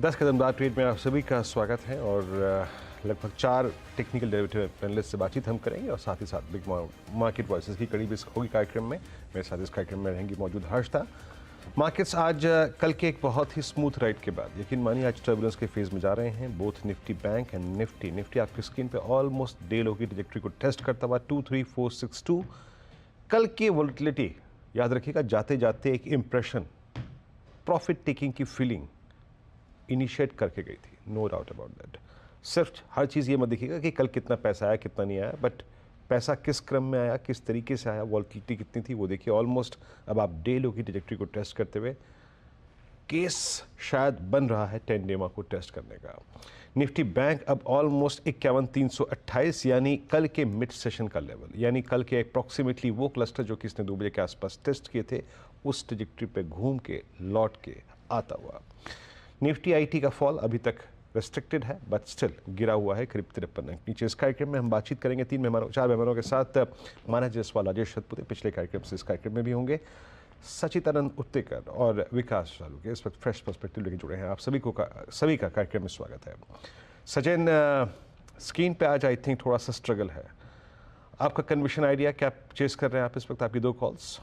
10 कदम बाद ट्रेड में आप सभी का स्वागत है और लगभग 4 टेक्निकल डेरिवेटिव पैनलिस्ट से बातचीत हम करेंगे और साथ ही साथ बिग मार्केट वॉइसेस की कड़ी भी होगी कार्यक्रम में। मेरे साथ इस कार्यक्रम में रहेंगी मौजूद हर्षता। मार्केट्स आज कल के एक बहुत ही स्मूथ राइड के बाद यकीन मानिए आज टर्बुलेंस के फेज में जा रहे हैं। Both Nifty bank and Nifty आपकी स्क्रीन पे ऑलमोस्ट डे लो की ट्रैजेक्टरी को टेस्ट करता हुआ 23462। कल की वोलेटिलिटी याद रखिएगा, जाते जाते एक इम्प्रेशन, प्रॉफिट टेकिंग की फीलिंग इनिशिएट करके गई थी, नो डाउट अबाउट दैट। सिर्फ हर चीज़ ये मत देखिएगा कि कल कितना पैसा आया कितना नहीं आया, बट पैसा किस क्रम में आया, किस तरीके से आया, वॉलेटिलिटी कितनी थी वो देखिए। ऑलमोस्ट अब आप डे लो की ट्रैजेक्टरी को टेस्ट करते हुए केस शायद बन रहा है 10 डेमा को टेस्ट करने का। निफ्टी बैंक अब ऑलमोस्ट 51,328 यानी कल के मिड सेशन का लेवल, यानी कल के अप्रॉक्सीमेटली वो क्लस्टर जो कि इसने 2 बजे के आसपास टेस्ट किए थे उस ट्रैजेक्टरी पे घूम के लौट के आता हुआ। निफ्टी आईटी का फॉल अभी तक रेस्ट्रिक्टेड है बट स्टिल गिरा हुआ है करीब 53 अंक नीचे। इस कार्यक्रम में हम बातचीत करेंगे 4 मेहमानों के साथ। माना जयसवाल, राजेश सतपुते पिछले कार्यक्रम से इस कार्यक्रम में भी होंगे, सचिदानंद उत्तेकर और विकास चालू के इस वक्त फ्रेश पर्सपेक्टिव लेके जुड़े हैं। आप सभी का कार्यक्रम में स्वागत है। सचिन, स्क्रीन पे आज आई थिंक थोड़ा सा स्ट्रगल है, आपका कन्विशन आइडिया क्या चेस कर रहे हैं आप इस वक्त? आपकी 2 calls.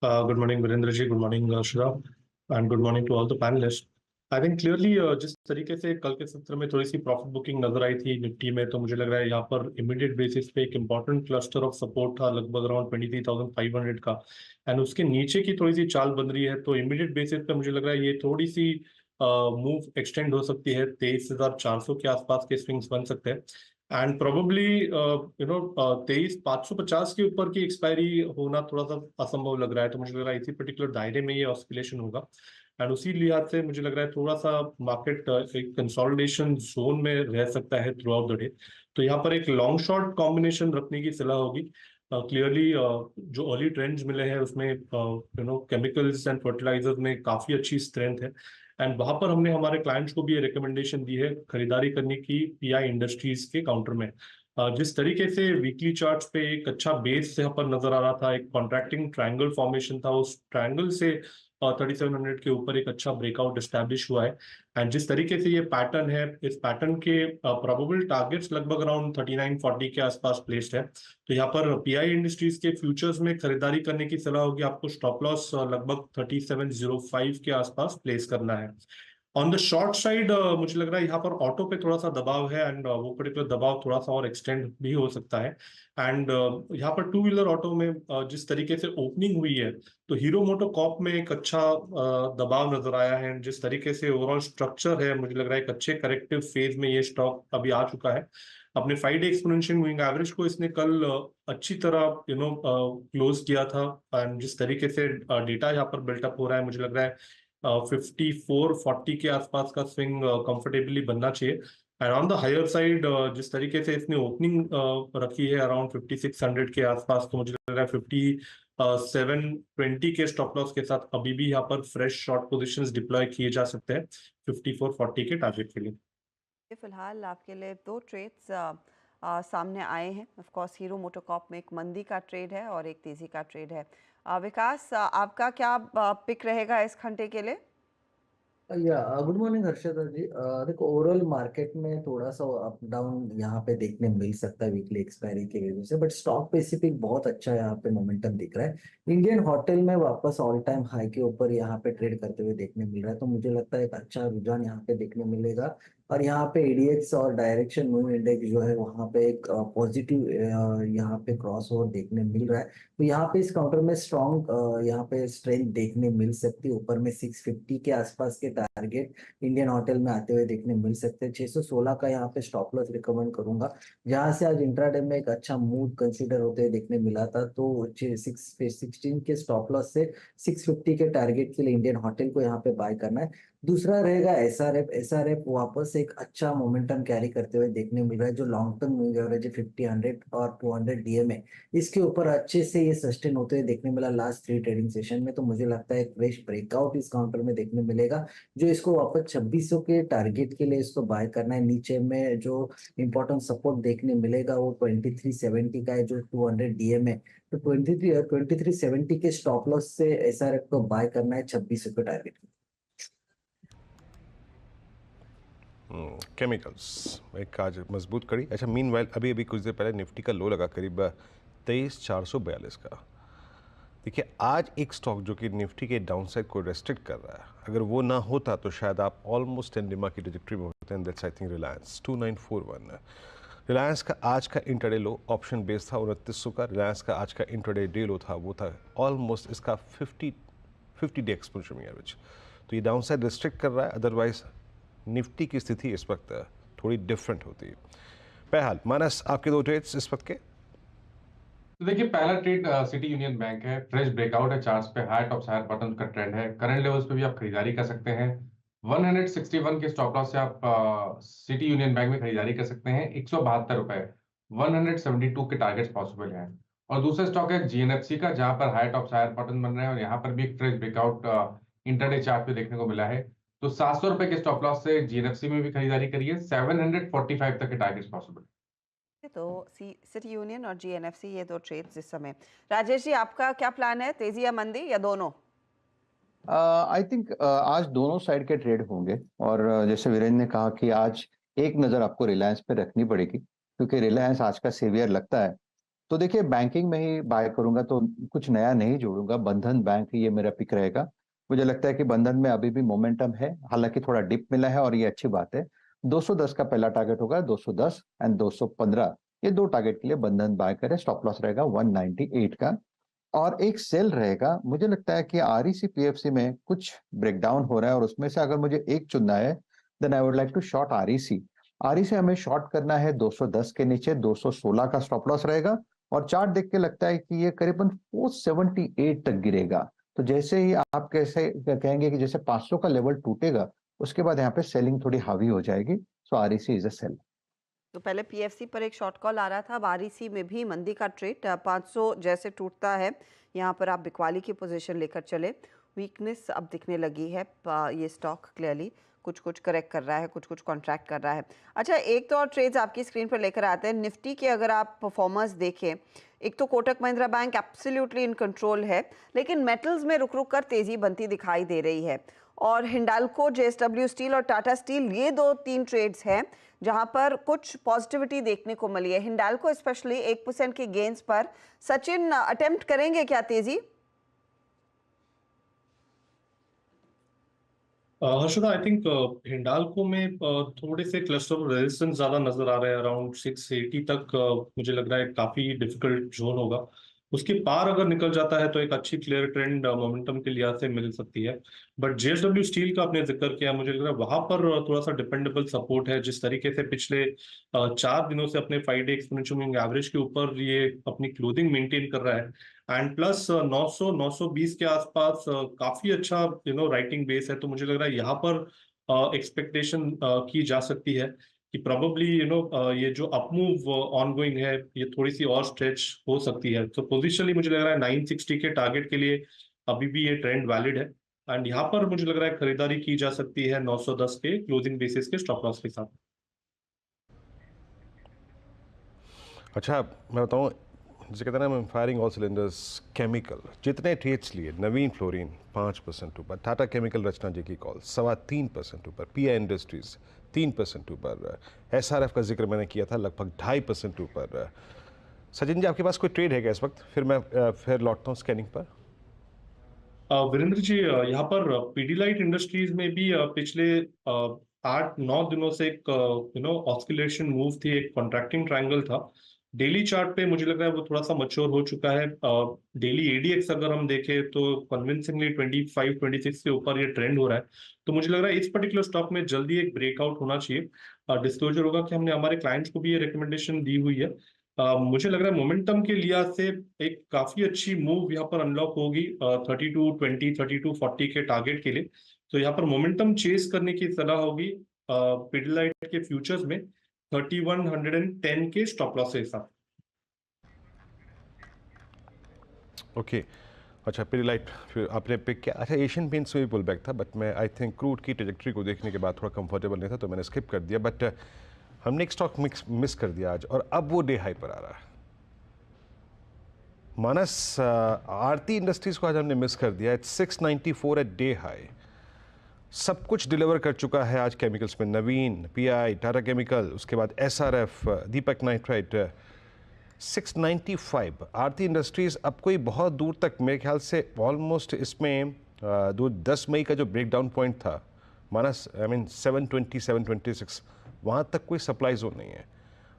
Good morning Virendra ji, good morning Shraddha, and good morning to all the panelist. I think clearly जिस तरीके से कल के सत्र में थोड़ी सी प्रॉफिट बुकिंग नजर आई थी निफ्टी में, तो मुझे लग रहा है यहाँ पर इमीडिएट बेसिस पे एक इंपॉर्टेंट क्लस्टर ऑफ सपोर्ट था लगभग अराउंड 23,500 का, एंड उसके नीचे की थोड़ी सी चाल बन रही है। तो इमीडिएट बेसिस पे मुझे लग रहा है ये थोड़ी सी मूव एक्सटेंड हो सकती है, 23,400 के आसपास के स्विंग्स बन सकते हैं, एंड प्रोबेबली 23,550 के ऊपर की एक्सपायरी होना थोड़ा सा असंभव लग रहा है। तो मुझे लग रहा है इसी पर्टिकुलर दायरे में ये ऑस्किलेशन होगा, एंड उसी लिहाज से मुझे लग रहा है थोड़ा सा मार्केट एक कंसोलिडेशन जोन में रह सकता है थ्रू आउट द डे। तो यहाँ पर एक लॉन्ग शॉर्ट कॉम्बिनेशन रखने की सलाह होगी। क्लियरली जो अर्ली ट्रेंड्स मिले हैं उसमें केमिकल्स एंड फर्टिलाइजर्स में काफी अच्छी स्ट्रेंथ है, एंड वहां पर हमने हमारे क्लाइंट्स को भी ये रिकमेंडेशन दी है खरीदारी करने की पीआई इंडस्ट्रीज के काउंटर में। जिस तरीके से वीकली चार्ट्स पे एक अच्छा बेस यहाँ पर नजर आ रहा था, एक कॉन्ट्रैक्टिंग ट्रायंगल फॉर्मेशन था, उस ट्रायंगल से 3700 के ऊपर एक अच्छा ब्रेकआउट एस्टैब्लिश हुआ है, एंड जिस तरीके से ये पैटर्न है, इस पैटर्न के प्रोबेबल टारगेट्स लगभग अराउंड 3940 के आसपास प्लेस्ड है। तो यहाँ पर पीआई इंडस्ट्रीज के फ्यूचर्स में खरीदारी करने की सलाह होगी, आपको स्टॉप लॉस लगभग 3705 के आसपास प्लेस करना है। ऑन द शॉर्ट साइड मुझे लग रहा है यहाँ पर ऑटो पे थोड़ा सा दबाव है, एंड वो पर्टिकुलर दबाव थोड़ा सा और एक्सटेंड भी हो सकता है, एंड यहाँ पर टू व्हीलर ऑटो में जिस तरीके से ओपनिंग हुई है तो हीरो मोटोकॉर्प में एक अच्छा दबाव नजर आया है, जिस तरीके से ओवरऑल स्ट्रक्चर है मुझे लग रहा है एक अच्छे करेक्टिव फेज में ये स्टॉक अभी आ चुका है। अपने 5 डे एक्सपोनेंशियल मूविंग एवरेज को इसने कल अच्छी तरह क्लोज किया था, एंड जिस तरीके से डेटा यहाँ पर बिल्टअप हो रहा है मुझे लग रहा है 5440 के आसपास का स्विंग कंफर्टेबली बनना चाहिए, and on the higher side जिस तरीके से इसने ओपनिंग रखी है अराउंड 5600 के आसपास, तो मुझे लग रहा है 5720 के स्टॉप लॉस के साथ अभी भी यहाँ पर फ्रेश शॉर्ट पोजीशंस डिप्लॉय किए जा सकते हैं 5440 के टारगेट के लिए। फिलहाल आपके लिए 2 ट्रेड्स सामने आए हैं। ऑफ कोर्स हीरो मोटोकॉर्प में एक मंदी का ट्रेड है और एक तेजी का ट्रेड है। विकास, आपका क्या पिक रहेगा इस घंटे के लिए? या गुड मॉर्निंग हर्षदा जी। देखो, ओवरऑल मार्केट में थोड़ा सा अप डाउन यहाँ पे देखने मिल सकता है वीकली एक्सपायरी की वजह से, बट स्टॉक स्पेसिफिक बहुत अच्छा यहाँ पे मोमेंटम दिख रहा है। इंडियन होटल में वापस ऑल टाइम हाई के ऊपर यहाँ पे ट्रेड करते हुए देखने मिल रहा है, तो मुझे लगता है एक अच्छा रुझान यहाँ पे देखने मिलेगा। और यहाँ पे एडीएक्स और डायरेक्शन मूव इंडेक्स जो है वहाँ पे एक पॉजिटिव यहाँ पे क्रॉस ओवर देखने मिल रहा है, तो यहाँ पे इस काउंटर में स्ट्रॉन्ग यहाँ पे स्ट्रेंथ देखने मिल सकती है। ऊपर में 650 के आसपास के टारगेट इंडियन होटल में आते हुए देखने मिल सकते हैं। 616 का यहाँ पे स्टॉप लॉस रिकमेंड करूंगा, जहां से आज इंट्राडे में एक अच्छा मूव कंसीडर होते हुए देखने मिला था, तो 16 के स्टॉप लॉस से 650 के टारगेट के लिए इंडियन होटल को यहाँ पे बाय करना है। दूसरा रहेगा एसआरएफ वापस एक अच्छा मोमेंटम कैरी करते हुए देखने मिल रहा है, जो लॉन्ग टर्म मूविंग एवरेज है 50, 100 और 200 डीएमए, इसके ऊपर अच्छे से ये सस्टेन होते हुए देखने मिला लास्ट 3 ट्रेडिंग सेशन में। तो मुझे लगता है एक फ्रेश ब्रेकआउट इस काउंटर में देखने मिलेगा, जो इसको वापस 2600 के टारगेट के लिए इसको बाय करना है। नीचे में जो इंपॉर्टेंट सपोर्ट देखने मिलेगा वो 2370 का है, जो 200 डीएमए, तो 2370 के स्टॉप लॉस से एसआरएफ को बाय करना है 2600 के टारगेट। केमिकल्स एक आज मजबूत कड़ी। अच्छा, मीनवाइल अभी अभी कुछ देर पहले निफ्टी का लो लगा करीब 23,442 का। देखिए, आज एक स्टॉक जो कि निफ्टी के डाउनसाइड को रेस्ट्रिक्ट कर रहा है, अगर वो ना होता तो शायद आप ऑलमोस्ट एंडिमा की ट्रैजेक्टरी में होते हैं। That's I think Reliance 2941। Reliance का आज का इंट्राडे लो ऑप्शन बेस था 2900 का। रिलायंस का आज का इंट्राडे डे लो था, वो था ऑलमोस्ट इसका 50 डे एक्सपोनेंशियल एवरेज। तो ये डाउनसाइड रेस्ट्रिक्ट कर रहा है, अदरवाइज निफ्टी की स्थिति इस वक्त थोड़ी डिफरेंट होती है। बहरहाल मानस, आपके दो ट्रेड्स इस वक्त के। तो देखिए, पहला ट्रेड सिटी यूनियन बैंक है। फ्रेश ब्रेकआउट है चार्ट्स पे, हाई टॉप हायर बॉटम का ट्रेंड है। करंट लेवल्स पे भी आप खरीदारी कर सकते हैं। 161 के स्टॉप लॉस से आप सिटी यूनियन बैंक में खरीदारी कर सकते हैं। 172 रुपए 172 के टारगेट्स पॉसिबल हैं। और दूसरा स्टॉक है जीएनएफसी का, जहां पर हाई टॉप हायर बॉटम बन रहे हैं और यहाँ पर भी एक फ्रेश ब्रेकआउट इंटरडे चार्ट पे देखने को मिला है। तो 700 रुपए के स्टॉप लॉस से जीएनएफसी में भी खरीदारी करिए। 745 तक के टारगेट्स पॉसिबल। तो सिटी यूनियन और जीएनएफसी, ये दो ट्रेड्स इस समय। राजेश जी, आपका क्या प्लान है, तेजी या मंदी या दोनों? आई थिंक आज दोनों साइड के ट्रेड होंगे। और जैसे वीरेंद्र ने कहा कि आज एक नज़र आपको रिलायंस पे रखनी पड़ेगी, क्योंकि रिलायंस आज का सेवियर लगता है। तो देखिए, बैंकिंग में ही बाय करूंगा तो कुछ नया नहीं जोड़ूंगा। बंधन बैंक ये मेरा पिक रहेगा। मुझे लगता है कि बंधन में अभी भी मोमेंटम है, हालांकि थोड़ा डिप मिला है और ये अच्छी बात है। 210 का पहला टारगेट होगा, 210 एंड 215, ये दो टारगेट के लिए बंधन बाय करें। स्टॉप लॉस रहेगा 198 का। और एक सेल रहेगा। मुझे लगता है कि आरईसी पीएफसी में कुछ ब्रेकडाउन हो रहा है और उसमें से अगर मुझे एक चुनना है, then I would like to short REC. REC हमें शॉर्ट करना है 210 के नीचे, 216 का स्टॉप लॉस रहेगा। और चार्ट देख के लगता है कि ये करीबन 478 तक गिरेगा। तो जैसे ही आप कैसे कहेंगे कि जैसे 500 का लेवल टूटेगा, उसके बाद यहाँ पे सेलिंग थोड़ी हावी हो जाएगी। सो आरईसी इज अ सेल। तो पहले पीएफसी पर एक शॉर्ट कॉल आ रहा था, अब आरईसी में भी मंदी का ट्रेड। 500 जैसे टूटता है, यहाँ पर आप बिकवाली की पोजीशन लेकर चले। वीकनेस अब दिखने लगी है, ये स्टॉक क्लियरली कुछ कुछ करेक्ट कर रहा है, कुछ कुछ कॉन्ट्रैक्ट कर रहा है। अच्छा, एक तो और ट्रेड्स आपकी स्क्रीन पर लेकर आते हैं। निफ्टी के अगर आप परफॉर्मेंस देखें, एक तो Kotak Mahindra bank absolutely in control है, लेकिन मेटल्स में रुक रुक कर तेजी बनती दिखाई दे रही है। और हिंडाल्को, जेएसडब्ल्यू स्टील और टाटा स्टील, ये दो तीन ट्रेड्स हैं जहां पर कुछ पॉजिटिविटी देखने को मिली है। हिंडाल्को स्पेशली 1% के गेन्स पर। सचिन, अटेम्प्ट करेंगे क्या तेजी? हर्षदा, आई थिंक हिंडाल्को में थोड़े से क्लस्टर ऑफ रेजिस्टेंस ज्यादा नजर आ रहे हैं। अराउंड 680 तक मुझे लग रहा है काफी डिफिकल्ट जोन होगा। उसके पार अगर निकल जाता है तो एक अच्छी क्लियर ट्रेंड मोमेंटम के लिहाज से मिल सकती है। बट जेएसडब्ल्यू स्टील का आपने जिक्र किया, मुझे लग रहा है वहां पर थोड़ा सा डिपेंडेबल सपोर्ट है। जिस तरीके से पिछले 4 दिनों से अपने 5 डे एक्सपोनेंशियल मूविंग एवरेज के ऊपर ये अपनी क्लोथिंग मेंटेन कर रहा है। एंड प्लस 900-920 के आसपास काफी अच्छा राइटिंग बेस है। तो मुझे लग रहा है यहाँ पर एक्सपेक्टेशन की जा सकती है कि प्रोबेबली ये जो अपमूव ऑनगोइंग है, ये थोड़ी सी और स्ट्रेच हो सकती है। तो पोजिशनली मुझे लग रहा है 960 के टारगेट के लिए अभी भी ये ट्रेंड वैलिड है। एंड यहाँ पर मुझे लग रहा है खरीदारी की जा सकती है 910 के क्लोजिंग बेसिस के स्टॉप लॉस के साथ। अच्छा, मैं बताऊँ, जैसे कहते हैं ना, फायरिंग ऑल सिलेंडर्स। केमिकल जितने ट्रेड्स लिए, नवीन फ्लोरिन 5% ऊपर, टाटा केमिकल रचना जी की कॉल 3.25% ऊपर, पीआई इंडस्ट्रीज 3% ऊपर, एसआरएफ का जिक्र मैंने किया था लगभग 2.5% ऊपर। सचिन जी, आपके पास कोई ट्रेड है क्या इस वक्त? फिर मैं फिर लौटता हूँ स्कैनिंग पर। वीरेंद्र जी, यहाँ पर पीडीलाइट इंडस्ट्रीज में भी पिछले 8-9 दिनों से एक ऑस्किलेशन मूव थी, एक कॉन्ट्रैक्टिंग ट्रायंगल था। डेली चार्ट पे मुझे लग रहा है वो थोड़ा सा मैच्योर हो चुका है। डेली एडीएक्स अगर हम देखें तो कन्विंसिंगली 25-26 के ऊपर ये ट्रेंड हो रहा है। तो मुझे लग रहा है इस पर्टिकुलर स्टॉक में जल्दी एक ब्रेकआउट होना चाहिए। डिस्क्लोजर होगा कि हमने हमारे क्लाइंट्स को भी ये रिकमेंडेशन दी हुई है। मुझे लग रहा है मोमेंटम के लिहाज से एक काफी अच्छी मूव यहाँ पर अनलॉक होगी 3220, 3240 के टारगेट के लिए। तो यहाँ पर मोमेंटम चेस करने की सलाह होगी पीडीलाइट के फ्यूचर्स में 3110 के स्टॉप लॉस के साथ। ओके, अच्छा, पीडीलाइट फिर आपने पिक किया। अच्छा, एशियन पेंट्स में भी पुल बैक था, बट मैं आई थिंक क्रूड की ट्रेजेक्ट्री को देखने के बाद थोड़ा कंफर्टेबल नहीं था, तो मैंने स्किप कर दिया। बट हमने एक स्टॉक मिस कर दिया आज, और अब वो डे हाई पर आ रहा है। मानस, आरती इंडस्ट्रीज को आज हमने मिस कर दिया। It's 694 at day high. सब कुछ डिलीवर कर चुका है आज केमिकल्स में। नवीन, पीआई, टाटा केमिकल, उसके बाद एसआरएफ, दीपक नाइट्राइट, 695। आरती इंडस्ट्रीज अब कोई बहुत दूर तक, मेरे ख्याल से ऑलमोस्ट इसमें 10 मई का जो ब्रेकडाउन पॉइंट था मानस, 720, 726, वहाँ तक कोई सप्लाई जोन नहीं है।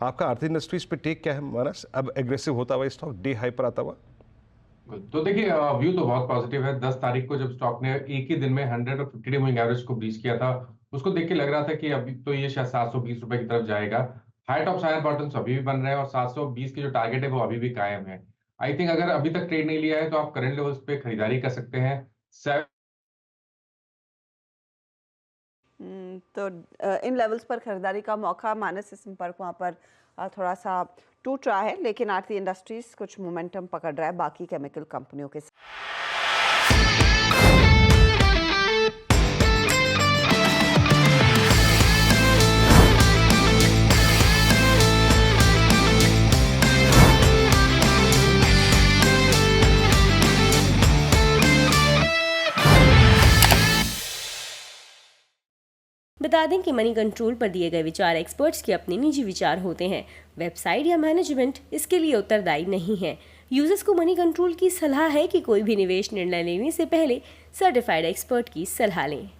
आपका आरती इंडस्ट्रीज पे टेक क्या है मानस? अब एग्रेसिव होता हुआ स्टॉक डे हाई पर आता हुआ? तो देखिए, व्यू तो बहुत पॉजिटिव है। 10 तारीख को जब स्टॉक ने एक ही दिन में 100 और 50 डे मूविंग एवरेज को ब्रीच किया था, उसको देख के लग रहा था कि अभी तो ये शायद 720 रुपए की तरफ जाएगा। हाई टॉप्स हायर बॉटम्स अभी भी बन रहे हैं और 720 की जो टारगेट है वो अभी भी कायम है। आई थिंक अगर अभी तक ट्रेड नहीं लिया है तो आप करंट लेवल्स पे खरीदारी कर सकते हैं। तो इन लेवल्स पर खरीदारी का मौका, मानस इस संपर्क वहाँ पर थोड़ा सा टूट रहा है, लेकिन आरती इंडस्ट्रीज कुछ मोमेंटम पकड़ रहा है बाकी केमिकल कंपनियों के साथ। बता दें कि मनी कंट्रोल पर दिए गए विचार एक्सपर्ट्स के अपने निजी विचार होते हैं। वेबसाइट या मैनेजमेंट इसके लिए उत्तरदायी नहीं है। यूजर्स को मनी कंट्रोल की सलाह है कि कोई भी निवेश निर्णय लेने से पहले सर्टिफाइड एक्सपर्ट की सलाह लें।